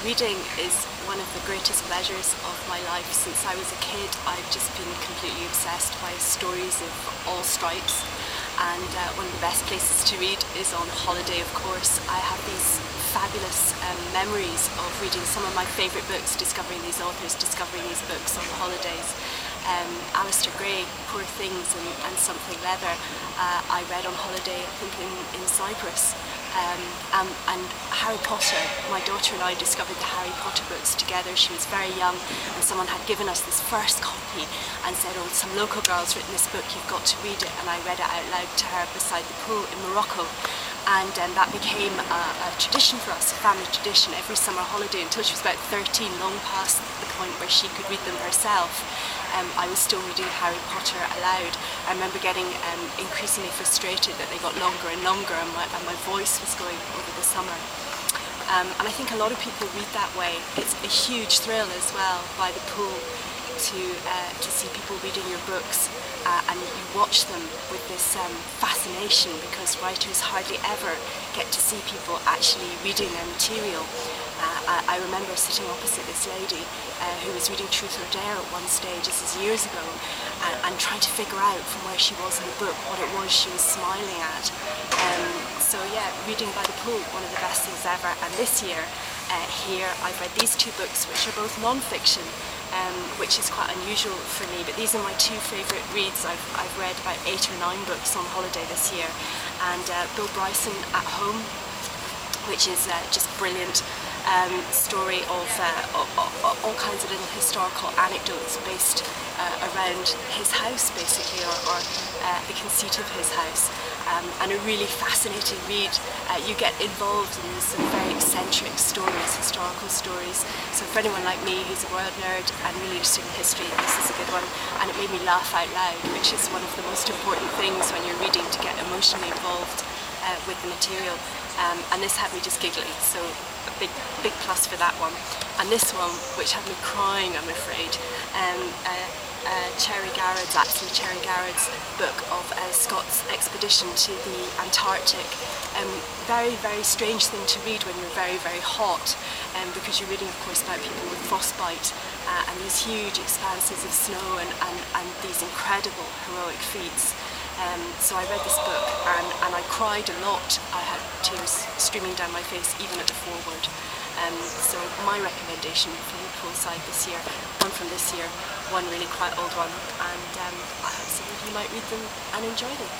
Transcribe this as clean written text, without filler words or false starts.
Reading is one of the greatest pleasures of my life. Since I was a kid, I've just been completely obsessed by stories of all stripes. And one of the best places to read is on holiday, of course. I have these fabulous memories of reading some of my favourite books, discovering these authors, discovering these books on holidays. Alistair Gray, Poor Things and Something Leather, I read on holiday, I think in Cyprus. And Harry Potter, my daughter and I discovered the Harry Potter books together. She was very young and someone had given us this first copy and said, oh, some local girl's written this book, you've got to read it. And I read it out loud to her beside the pool in Morocco. And that became a tradition for us, a family tradition, every summer holiday until she was about 13, long past the point where she could read them herself. I was still reading Harry Potter aloud. I remember getting increasingly frustrated that they got longer and longer and my voice was going over the summer. And I think a lot of people read that way. It's a huge thrill as well by the pool to see people reading your books and you watch them with this fascination, because writers hardly ever get to see people actually reading their material. I remember sitting opposite this lady who was reading Truth or Dare at one stage, this is years ago, and trying to figure out from where she was in the book what it was she was smiling at. So yeah, reading by the pool, one of the best things ever. And this year, here, I've read these two books, which are both non-fiction, which is quite unusual for me, but these are my two favourite reads. I've read about 8 or 9 books on holiday this year, and Bill Bryson at Home, which is just brilliant. Story of all kinds of little historical anecdotes based around his house, basically, or the conceit of his house, and a really fascinating read. You get involved in some very eccentric stories, historical stories. So for anyone like me who's a royal nerd and really interested in history, this is a good one, and it made me laugh out loud, which is one of the most important things when you're reading, to get emotionally involved with the material. And this had me just giggling, so a big plus for that one. And this one, which had me crying, I'm afraid, Cherry Garrett's book of Scott's expedition to the Antarctic. Very, very strange thing to read when you're very, very hot, because you're reading, of course, about people with frostbite and these huge expanses of snow and these incredible heroic feats. So I read this book and I cried a lot. I had tears streaming down my face even at the foreword. So my recommendation from the poolside this year, one from this year, one really quite old one, and I hope some of you might read them and enjoy them.